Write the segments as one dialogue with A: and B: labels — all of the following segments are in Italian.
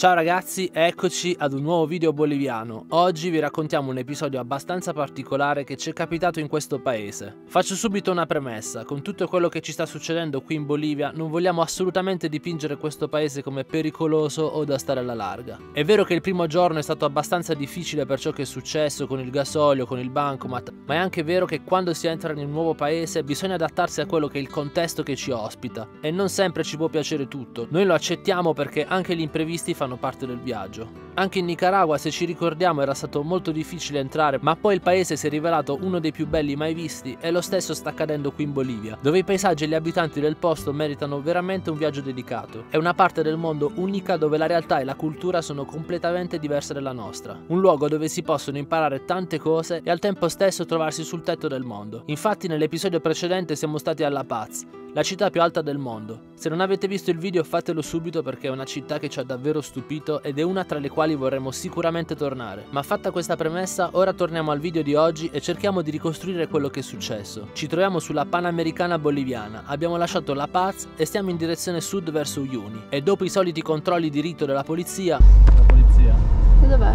A: Ciao ragazzi, eccoci ad un nuovo video boliviano. Oggi vi raccontiamo un episodio abbastanza particolare che ci è capitato in questo paese. Faccio subito una premessa: con tutto quello che ci sta succedendo qui in Bolivia non vogliamo assolutamente dipingere questo paese come pericoloso o da stare alla larga. È vero che il primo giorno è stato abbastanza difficile per ciò che è successo con il gasolio, con il bancomat, ma è anche vero che quando si entra in un nuovo paese bisogna adattarsi a quello che è il contesto che ci ospita e non sempre ci può piacere tutto. Noi lo accettiamo perché anche gli imprevisti fanno parte del viaggio. Anche in Nicaragua, se ci ricordiamo, era stato molto difficile entrare, ma poi il paese si è rivelato uno dei più belli mai visti e lo stesso sta accadendo qui in Bolivia, dove i paesaggi e gli abitanti del posto meritano veramente un viaggio dedicato. È una parte del mondo unica dove la realtà e la cultura sono completamente diverse dalla nostra. Un luogo dove si possono imparare tante cose e al tempo stesso trovarsi sul tetto del mondo. Infatti nell'episodio precedente siamo stati a La Paz, la città più alta del mondo. Se non avete visto il video fatelo subito perché è una città che ci ha davvero stupito ed è una tra le quali vorremmo sicuramente tornare. Ma fatta questa premessa, ora torniamo al video di oggi e cerchiamo di ricostruire quello che è successo. Ci troviamo sulla Panamericana boliviana, abbiamo lasciato La Paz e stiamo in direzione sud verso Uyuni. E dopo i soliti controlli di rito della polizia...
B: E dov'è?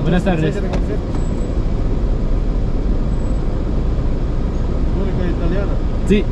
A: Buenas tardes. Sì.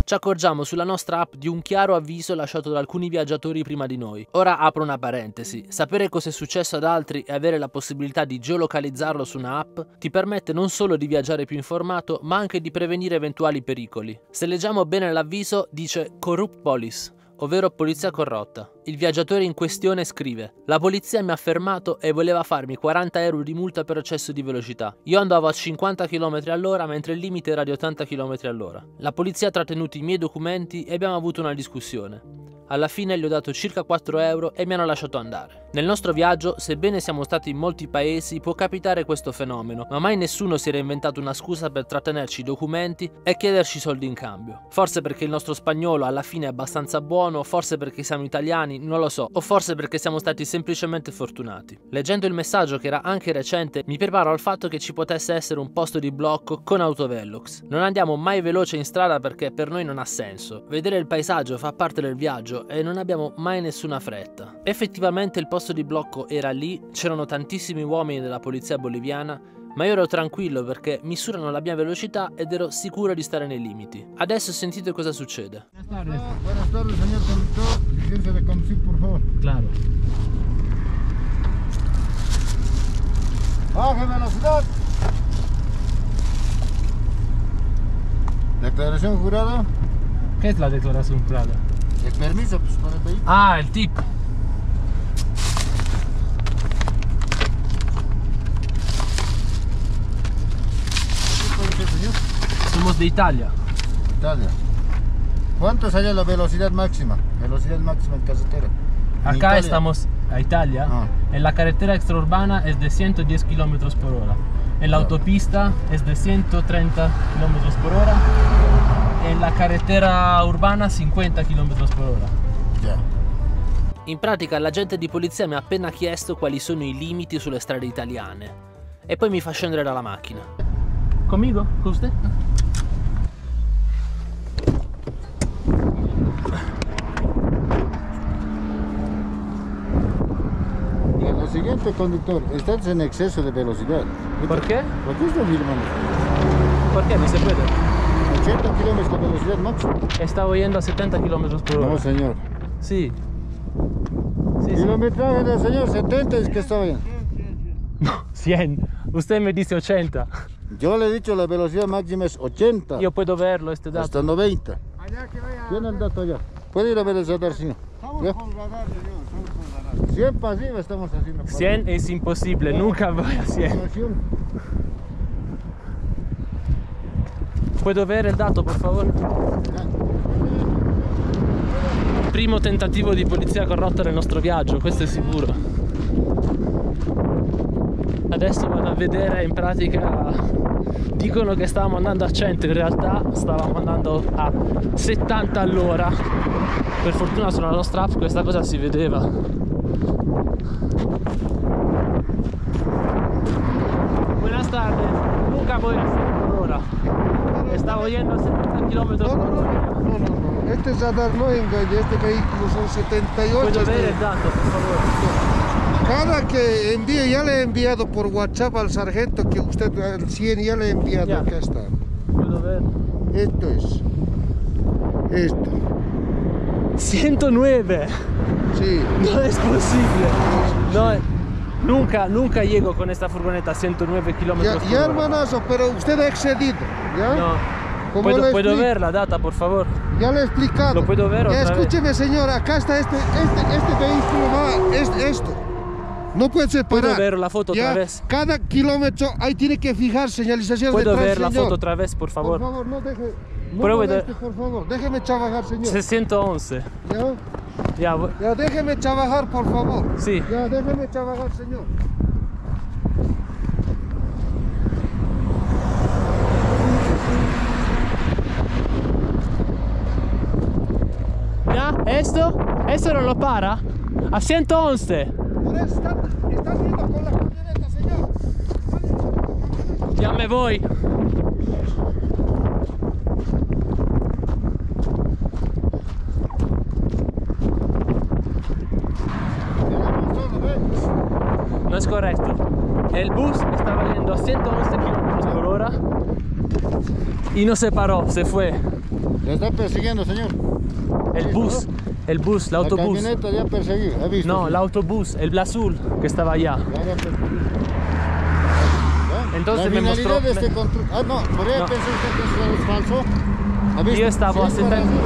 A: Ci accorgiamo sulla nostra app di un chiaro avviso lasciato da alcuni viaggiatori prima di noi. Ora apro una parentesi: sapere cosa è successo ad altri e avere la possibilità di geolocalizzarlo su una app ti permette non solo di viaggiare più informato, ma anche di prevenire eventuali pericoli. Se leggiamo bene l'avviso dice Corrupt Police, ovvero polizia corrotta. Il viaggiatore in questione scrive: la polizia mi ha fermato e voleva farmi 40 euro di multa per eccesso di velocità. Io andavo a 50 km all'ora mentre il limite era di 80 km all'ora. La polizia ha trattenuto i miei documenti e abbiamo avuto una discussione. Alla fine gli ho dato circa 4 euro e mi hanno lasciato andare. Nel nostro viaggio, sebbene siamo stati in molti paesi, può capitare questo fenomeno, ma mai nessuno si era inventato una scusa per trattenerci i documenti e chiederci soldi in cambio. Forse perché il nostro spagnolo alla fine è abbastanza buono, forse perché siamo italiani, non lo so, o forse perché siamo stati semplicemente fortunati. Leggendo il messaggio, che era anche recente, mi preparo al fatto che ci potesse essere un posto di blocco con autovelox. Non andiamo mai veloce in strada perché per noi non ha senso. Vedere il paesaggio fa parte del viaggio e non abbiamo mai nessuna fretta. Effettivamente il posto di blocco era lì, c'erano tantissimi uomini della polizia boliviana, ma io ero tranquillo perché misurano la mia velocità ed ero sicuro di stare nei limiti. Adesso sentite cosa succede.
C: Buenas tardes, señor conductor. Licencia de conducir, por favor.
A: Claro.
C: Baje velocidad. Declaración jurada.
A: ¿Qué es la declaración jurada?
C: El permiso, pues, con el vehículo.
A: Ah, el tip.
C: ¿Qué puede ser, señor?
A: Somos de Italia.
C: Italia. ¿Cuánto sale la velocidad máxima? Velocidad máxima en carretera. En
A: Acá
C: Italia.
A: estamos a Italia.
C: Ah.
A: En la carretera extraurbana es de 110 km por hora. En la autopista es de 130 km por hora. En la carretera urbana 50 km por hora.
C: Ya. In
A: pratica l'agente di polizia mi ha appena chiesto quali sono i limiti sulle strade italiane e poi mi fa scendere dalla macchina. Conmigo? Con usted?
C: Lo siguiente, conductor, estás en exceso de velocidad.
A: ¿Por qué?
C: ¿Por qué estás filmando?
A: ¿Por qué? No se puede.
C: 80 kilómetros de velocidad máxima.
A: Estaba yendo a 70 km por hora.
C: No, señor.
A: Sí. Sí, sí.
C: Kilometraje del señor 70 es que está bien.
A: No, 100. Usted me dice 80.
C: Yo le he dicho la velocidad máxima es 80.
A: Io puedo verlo este dato.
C: Hasta 90. Tiene el dato allá. Puede ir a ver el radar, señor. ¿Ya? 100 para arriba estamos haciendo.
A: 100 es imposible, nunca voy a 100. ¿Puedo ver il dato, per favore? Primo tentativo di polizia corrotta nel nostro viaggio, questo è sicuro. Adesso vado a vedere, in pratica dicono che stavamo andando a 100, in realtà stavamo andando a 70 all'ora. Per fortuna sulla nostra app questa cosa si vedeva. Buenas tardes, nunca voy a 100 por hora. Stavo yendo a 70 kilómetros por hora.
C: No. Este radar no engaña, este vehículo son 78.
A: ¿Puedo ver el dato, por favor?
C: Cada que envíe, ya le he enviado por WhatsApp al sargento que usted al 100 ya le he enviado,
A: Ya.
C: acá está.
A: ¿Puedo ver?
C: Esto es. Esto.
A: 109.
C: Sí.
A: No es posible. No, nunca llego con esta furgoneta a 109 kilómetros por
C: Ya,
A: hora.
C: hermanazo, pero usted ha excedido, ¿ya?
A: No.
C: ¿Cómo le
A: ¿Puedo
C: explico?
A: ver la data, por favor?
C: Ya le he explicado.
A: ¿Lo puedo ver otra vez?
C: Escúcheme, señor, acá está este vehículo va, esto. No puede ser
A: ¿Puedo
C: parar.
A: ver la foto
C: Ya,
A: otra vez?
C: Cada kilómetro ahí tiene que fijar señalizaciones de
A: ¿Puedo
C: tránsito,
A: ver la
C: señor.
A: foto otra vez, por favor?
C: Por favor, no deje. No
A: Pruebe
C: moleste, por favor. Déjeme trabajar, señor.
A: 611.
C: ¿Ya?
A: Ya,
C: Déjeme trabajar, por favor.
A: sí.
C: Ya, déjeme trabajar, señor.
A: ¿Ya? ¿Esto no lo para? A 111.
C: Por eso están viendo con la camioneta, señor.
A: Ya me voy. No es correcto. El bus estaba yendo a 111 kilómetros por hora y no se paró, se fue.
C: Le está persiguiendo, señor.
A: El bus, el autobús.
C: La camioneta ya perseguido, ¿ha visto?
A: No, el autobús, el azul que estaba allá.
C: Ya perseguido. ¿Ya?
A: Entonces
C: la
A: me
C: finalidad
A: mostró-
C: de este control. Ah, no, por ahí
A: No.
C: pensó usted que es falso. ¿Ha visto?
A: Io stavo
C: Si es para
A: aspettando-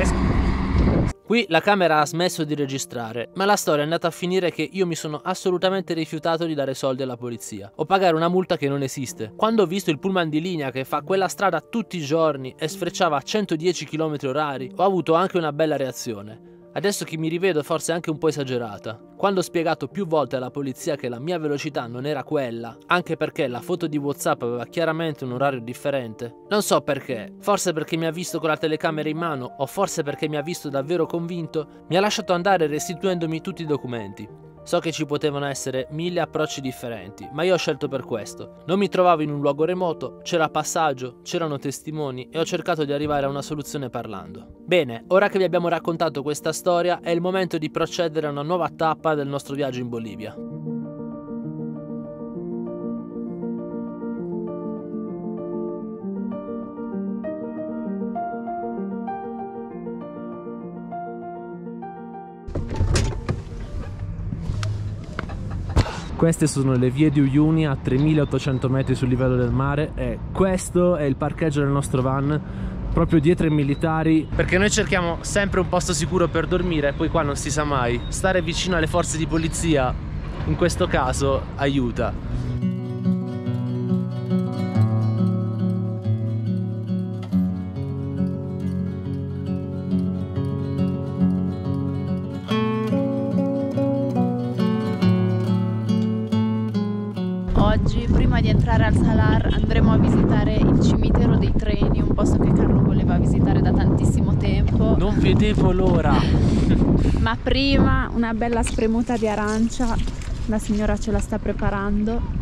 C: eso,
A: Es-
B: Qui la camera ha smesso di registrare, ma la storia è andata a finire che io mi sono assolutamente rifiutato di dare soldi alla polizia o pagare una multa che non esiste. Quando ho visto il pullman di linea che fa quella strada tutti i giorni e sfrecciava a 110 km/h, ho avuto anche una bella reazione. Adesso che mi rivedo forse anche un po' esagerata. Quando ho spiegato più volte alla polizia che la mia velocità non era quella, anche perché la foto di WhatsApp aveva chiaramente un orario differente, non so perché, forse perché mi ha visto con la telecamera in mano o forse perché mi ha visto davvero convinto, mi ha lasciato andare restituendomi tutti i documenti. So che ci potevano essere 1000 approcci differenti, ma io ho scelto per questo. Non mi trovavo in un luogo remoto, c'era passaggio, c'erano testimoni e ho cercato di arrivare a una soluzione parlando. Bene, ora che vi abbiamo raccontato questa storia, è il momento di procedere a una nuova tappa del nostro viaggio in Bolivia.
A: Queste sono le vie di Uyuni a 3800 metri sul livello del mare e questo è il parcheggio del nostro van, proprio dietro i militari, perché noi cerchiamo sempre un posto sicuro per dormire e poi qua non si sa mai. Stare vicino alle forze di polizia in questo caso aiuta.
D: Oggi, prima di entrare al Salar, andremo a visitare il cimitero dei treni, un posto che Carlo voleva visitare da tantissimo tempo.
A: Non vedevo l'ora.
D: Ma prima una bella spremuta di arancia, la signora ce la sta preparando.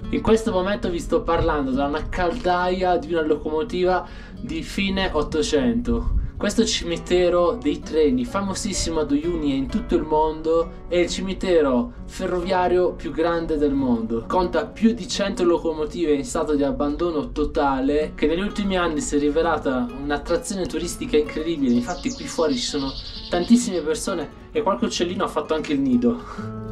A: In questo momento vi sto parlando da una caldaia di una locomotiva di fine 800. Questo cimitero dei treni, famosissimo ad Uyuni e in tutto il mondo, è il cimitero ferroviario più grande del mondo. Conta più di 100 locomotive in stato di abbandono totale, che negli ultimi anni si è rivelata un'attrazione turistica incredibile. Infatti qui fuori ci sono tantissime persone e qualche uccellino ha fatto anche il nido.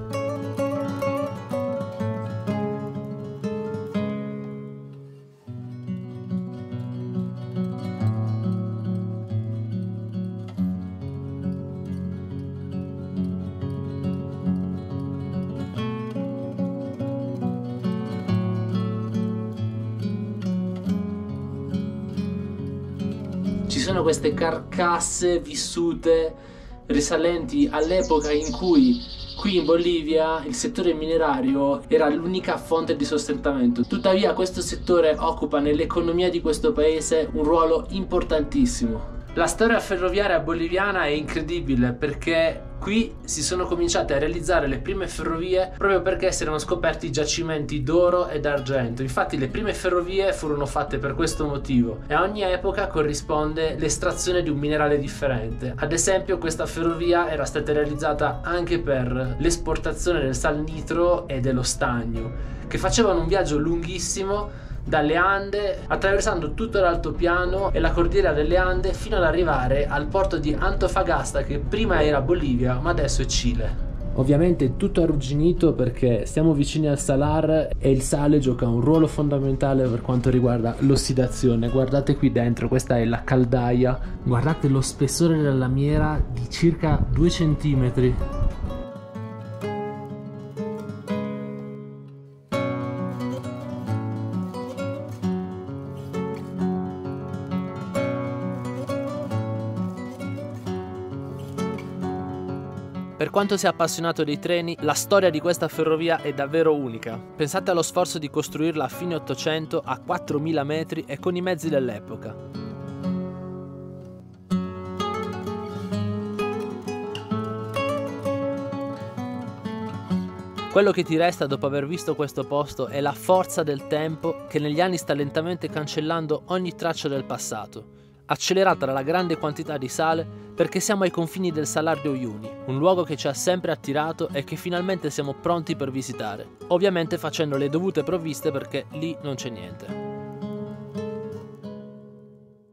A: Ci sono queste carcasse vissute risalenti all'epoca in cui qui in Bolivia il settore minerario era l'unica fonte di sostentamento. Tuttavia questo settore occupa nell'economia di questo paese un ruolo importantissimo. La storia ferroviaria boliviana è incredibile perché qui si sono cominciate a realizzare le prime ferrovie proprio perché si erano scoperti giacimenti d'oro e d'argento. Infatti le prime ferrovie furono fatte per questo motivo e a ogni epoca corrisponde l'estrazione di un minerale differente. Ad esempio questa ferrovia era stata realizzata anche per l'esportazione del sal nitro e dello stagno, che facevano un viaggio lunghissimo dalle Ande, attraversando tutto l'altopiano e la cordiera delle Ande fino ad arrivare al porto di Antofagasta, che prima era Bolivia ma adesso è Cile. Ovviamente tutto arrugginito perché siamo vicini al salar e il sale gioca un ruolo fondamentale per quanto riguarda l'ossidazione. Guardate qui dentro, questa è la caldaia, guardate lo spessore della lamiera di circa 2 centimetri. Per quanto sia appassionato dei treni, la storia di questa ferrovia è davvero unica. Pensate allo sforzo di costruirla a fine 800 a 4000 metri e con i mezzi dell'epoca. Quello che ti resta dopo aver visto questo posto è la forza del tempo che negli anni sta lentamente cancellando ogni traccia del passato, accelerata dalla grande quantità di sale perché siamo ai confini del Salar de Uyuni, un luogo che ci ha sempre attirato e che finalmente siamo pronti per visitare, ovviamente facendo le dovute provviste perché lì non c'è niente.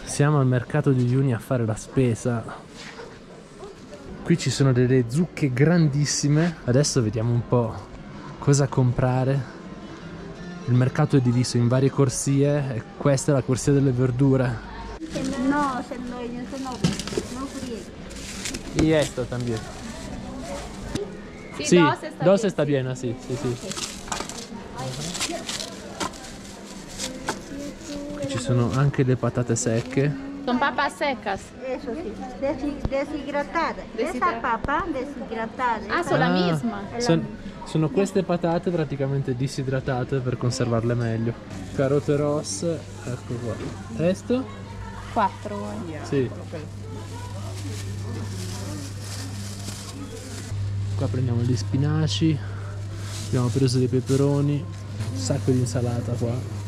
A: Siamo al mercato di Uyuni a fare la spesa. Qui ci sono delle zucche grandissime, adesso vediamo un po' cosa comprare. Il mercato è diviso in varie corsie e questa è la corsia delle verdure.
E: No, se no friega.
A: Y esto también.
D: Sì,
A: Sì,
D: dos
A: está bien, sì. Qui ci sono anche le patate secche.
D: Son papas secas.
E: Eso sí, deshidratada. Esa papa deshidratada.
D: Ah, sono la misma.
A: Sono queste patate praticamente disidratate per conservarle meglio. Carote rosse, ecco qua. Esto?
D: 4 vuoi?
A: Sì. Qua prendiamo gli spinaci, abbiamo preso dei peperoni, un sacco di insalata qua.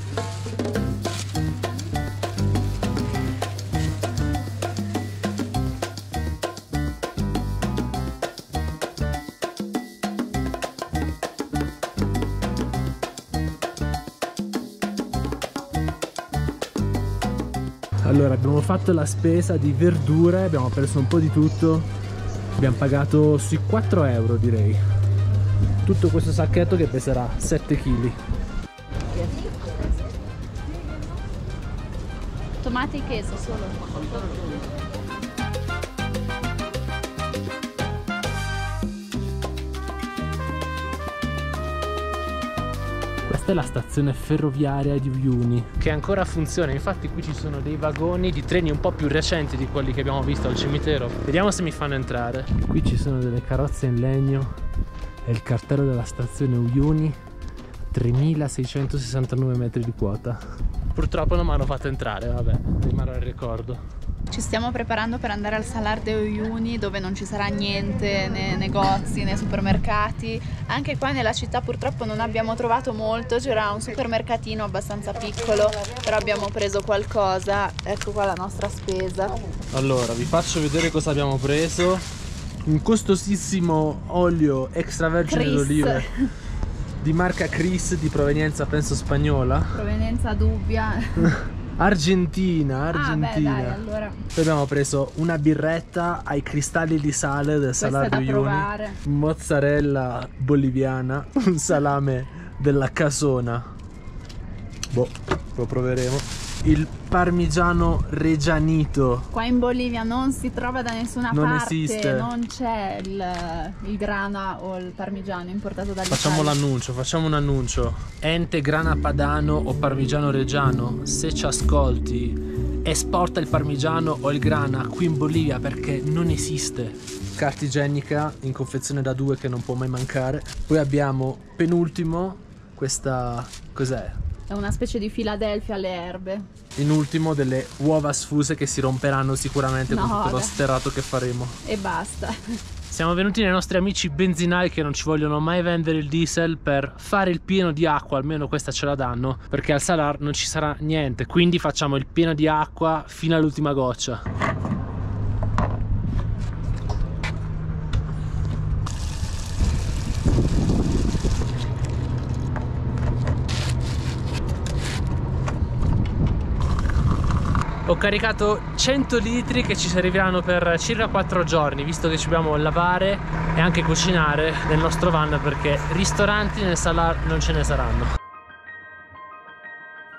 A: Allora abbiamo fatto la spesa di verdure, abbiamo preso un po' di tutto, abbiamo pagato sui 4 euro direi. Tutto questo sacchetto che peserà 7 kg.
D: Tomate e queso solo.
A: Questa è la stazione ferroviaria di Uyuni, che ancora funziona. Infatti qui ci sono dei vagoni di treni un po' più recenti di quelli che abbiamo visto al cimitero. Vediamo se mi fanno entrare. Qui ci sono delle carrozze in legno e il cartello della stazione Uyuni, 3669 metri di quota. Purtroppo non mi hanno fatto entrare, vabbè, rimarrà il ricordo.
D: Ci stiamo preparando per andare al Salar de Uyuni, dove non ci sarà niente, né negozi né supermercati. Anche qua nella città purtroppo non abbiamo trovato molto, c'era un supermercatino abbastanza piccolo, però abbiamo preso qualcosa. Ecco qua la nostra spesa.
A: Allora, vi faccio vedere cosa abbiamo preso. Un costosissimo olio extravergine d'olive di marca Cris, di provenienza penso spagnola.
D: Provenienza dubbia.
A: Argentina.
D: Ah, beh, dai, allora.
A: Poi abbiamo preso una birretta ai cristalli di sale del Salar de Uyuni, mozzarella boliviana, un salame della Casona. Boh, lo proveremo. Il parmigiano reggianito.
D: Qua in Bolivia non si trova da nessuna
A: Non
D: parte,
A: esiste.
D: non c'è il grana o il parmigiano importato dall'Italia.
A: Facciamo un annuncio. Ente grana padano o parmigiano reggiano, se ci ascolti
B: esporta il parmigiano o il grana qui in Bolivia perché non esiste. Carta igienica in confezione da 2 che non può mai mancare. Poi abbiamo penultimo questa, cos'è?
D: È una specie di Philadelphia alle erbe.
B: In ultimo delle uova sfuse che si romperanno sicuramente con tutto lo sterrato che faremo.
D: E basta.
B: Siamo venuti dai nostri amici benzinai che non ci vogliono mai vendere il diesel per fare il pieno di acqua, almeno questa ce la danno, perché al Salar non ci sarà niente, quindi facciamo il pieno di acqua fino all'ultima goccia. Ho caricato 100 litri che ci serviranno per circa 4 giorni, visto che ci dobbiamo lavare e anche cucinare nel nostro van, perché ristoranti nel Salar non ce ne saranno.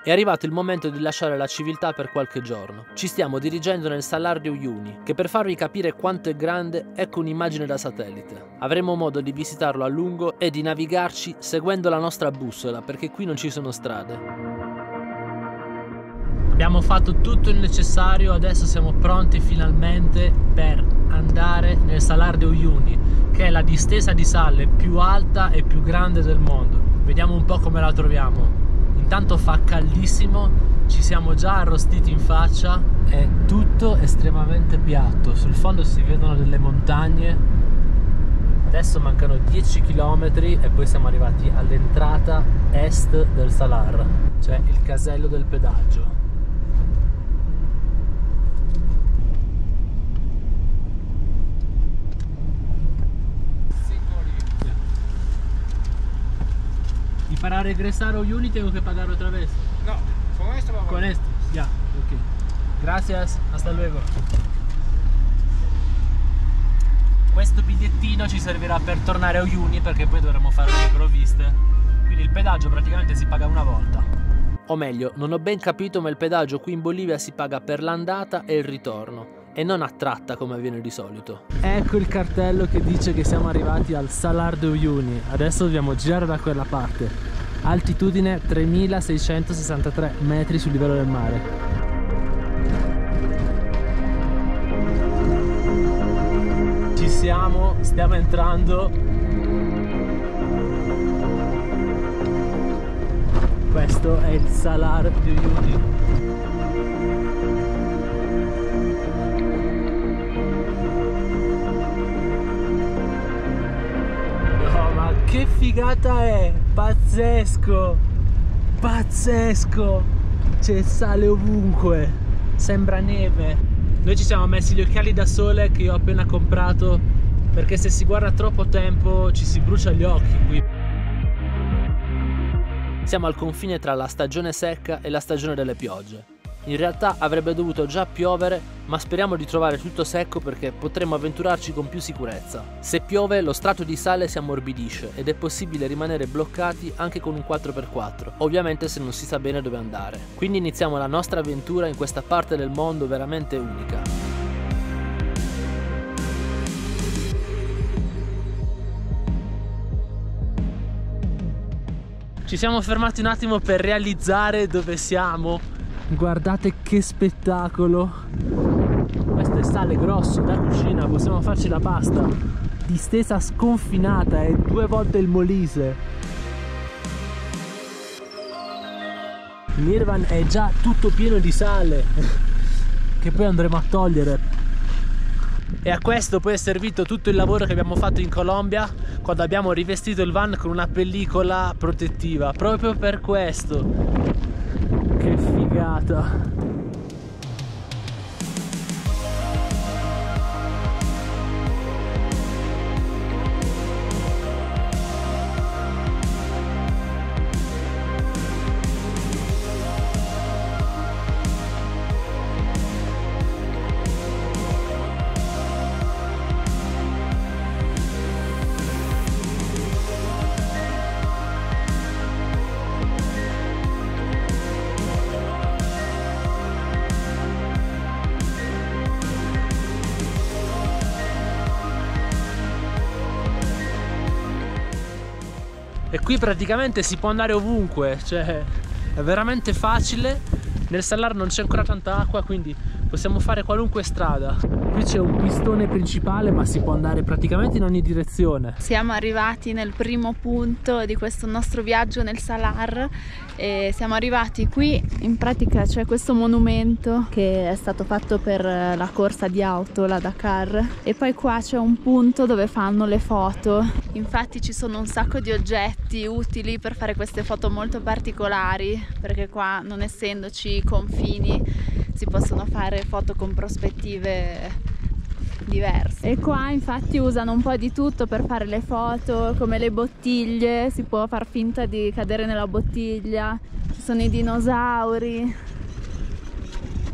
A: È arrivato il momento di lasciare la civiltà per qualche giorno. Ci stiamo dirigendo nel Salar de Uyuni, che per farvi capire quanto è grande, ecco un'immagine da satellite. Avremo modo di visitarlo a lungo e di navigarci seguendo la nostra bussola, perché qui non ci sono strade.
B: Abbiamo fatto tutto il necessario, adesso siamo pronti finalmente per andare nel Salar de Uyuni, che è la distesa di sale più alta e più grande del mondo. Vediamo un po' come la troviamo. Intanto fa caldissimo, ci siamo già arrostiti in faccia, è tutto estremamente piatto, sul fondo si vedono delle montagne. Adesso mancano 10 km e poi siamo arrivati all'entrata est del Salar, cioè il casello del pedaggio. Y para regresar a Uyuni tengo que pagar otra vez.
C: No, con esto vamos.
B: Con esto, ya, ok. Gracias, hasta luego. Questo bigliettino ci servirà per tornare a Uyuni perché poi dovremo fare le provviste. Quindi il pedaggio praticamente si paga una volta.
A: O meglio, non ho ben capito, ma il pedaggio qui in Bolivia si paga per l'andata e il ritorno, e non a tratta come avviene di solito.
B: Ecco il cartello che dice che siamo arrivati al Salar de Uyuni. Adesso dobbiamo girare da quella parte. Altitudine 3663 metri sul livello del mare. Ci siamo, stiamo entrando. Questo è il Salar de Uyuni. Che figata è! Pazzesco! Pazzesco! C'è sale ovunque! Sembra neve! Noi ci siamo messi gli occhiali da sole che io ho appena comprato, perché se si guarda troppo tempo ci si brucia gli occhi qui.
A: Siamo al confine tra la stagione secca e la stagione delle piogge. In realtà avrebbe dovuto già piovere, ma speriamo di trovare tutto secco perché potremo avventurarci con più sicurezza. Se piove lo strato di sale si ammorbidisce ed è possibile rimanere bloccati anche con un 4x4, ovviamente se non si sa bene dove andare. Quindi iniziamo la nostra avventura in questa parte del mondo veramente unica.
B: Ci siamo fermati un attimo per realizzare dove siamo. Guardate che spettacolo! Questo è sale grosso da cucina, possiamo farci la pasta. Distesa sconfinata, è 2 volte il Molise. Nirvan è già tutto pieno di sale che poi andremo a togliere. E a questo poi è servito tutto il lavoro che abbiamo fatto in Colombia quando abbiamo rivestito il van con una pellicola protettiva, proprio per questo. Che figata! E qui praticamente si può andare ovunque, cioè è veramente facile. Nel Salar non c'è ancora tanta acqua, quindi possiamo fare qualunque strada. Qui c'è un pistone principale, ma si può andare praticamente in ogni direzione.
D: Siamo arrivati nel primo punto di questo nostro viaggio nel Salar e siamo arrivati qui. In pratica c'è questo monumento che è stato fatto per la corsa di auto, la Dakar, e poi qua c'è un punto dove fanno le foto. Infatti ci sono un sacco di oggetti utili per fare queste foto molto particolari, perché qua, non essendoci confini, si possono fare foto con prospettive diverse. E qua infatti usano un po' di tutto per fare le foto, come le bottiglie, si può far finta di cadere nella bottiglia, ci sono i dinosauri.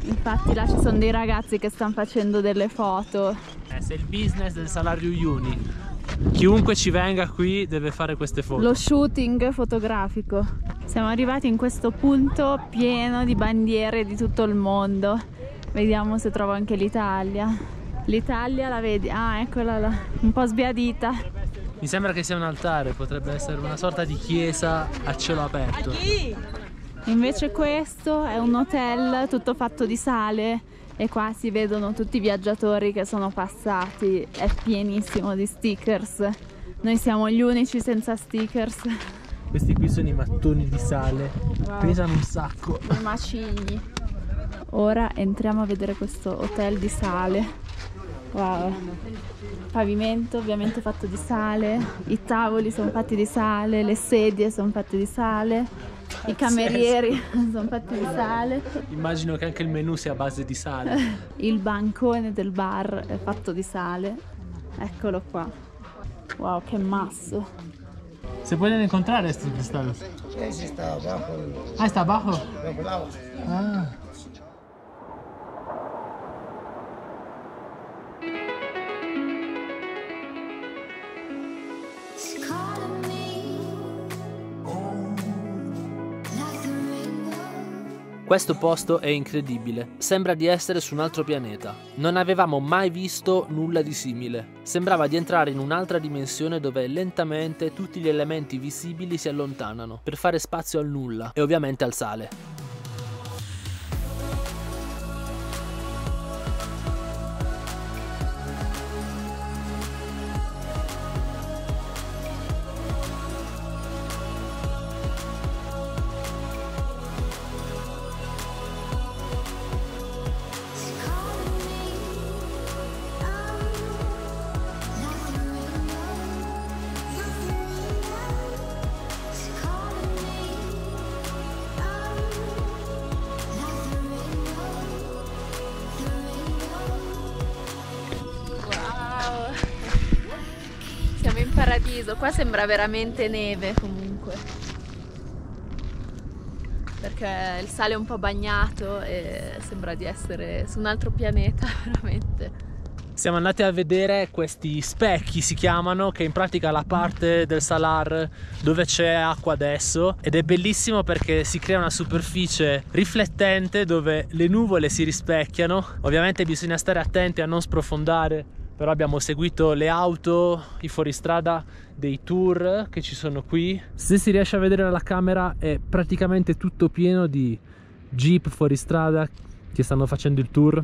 D: Infatti là ci sono dei ragazzi che stanno facendo delle foto.
B: Se il business del Salar di Uyuni, chiunque ci venga qui deve fare queste foto.
D: Lo shooting fotografico. Siamo arrivati in questo punto pieno di bandiere di tutto il mondo. Vediamo se trovo anche l'Italia. L'Italia la vedi? Ah, eccola là, un po' sbiadita.
B: Mi sembra che sia un altare, potrebbe essere una sorta di chiesa a cielo aperto.
D: Invece questo è un hotel tutto fatto di sale e qua si vedono tutti i viaggiatori che sono passati. È pienissimo di stickers. Noi siamo gli unici senza stickers.
B: Questi qui sono i mattoni di sale,
D: wow,
B: pesano un sacco.
D: I macigni. Ora entriamo a vedere questo hotel di sale. Wow. Pavimento ovviamente fatto di sale, i tavoli sono fatti di sale, le sedie sono fatte di sale, i camerieri sono fatti di sale.
B: Immagino che anche il menù sia a base di sale.
D: Il bancone del bar è fatto di sale. Eccolo qua. Wow, che masso.
B: ¿Se pueden encontrar estos cristales?
C: Sí, está abajo.
B: Ah, está abajo.
C: Bajo el agua.
B: Ah. Questo posto è incredibile, sembra di essere su un altro pianeta. Non avevamo mai visto nulla di simile. Sembrava di entrare in un'altra dimensione dove lentamente tutti gli elementi visibili si allontanano per fare spazio al nulla e ovviamente al sale.
D: Paradiso, qua sembra veramente neve comunque, perché il sale è un po' bagnato e sembra di essere su un altro pianeta veramente.
B: Siamo andati a vedere questi specchi, si chiamano, che in pratica è la parte del Salar dove c'è acqua adesso, ed è bellissimo perché si crea una superficie riflettente dove le nuvole si rispecchiano. Ovviamente bisogna stare attenti a non sprofondare, però abbiamo seguito le auto, i fuoristrada dei tour che ci sono qui. Se si riesce a vedere dalla camera è praticamente tutto pieno di jeep fuoristrada che stanno facendo il tour.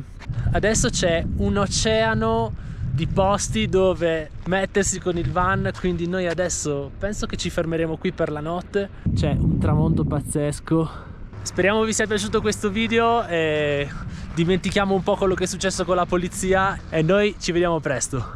B: Adesso c'è un oceano di posti dove mettersi con il van, quindi noi adesso penso che ci fermeremo qui per la notte. C'è un tramonto pazzesco. Speriamo vi sia piaciuto questo video e dimentichiamo un po' quello che è successo con la polizia e noi ci vediamo presto.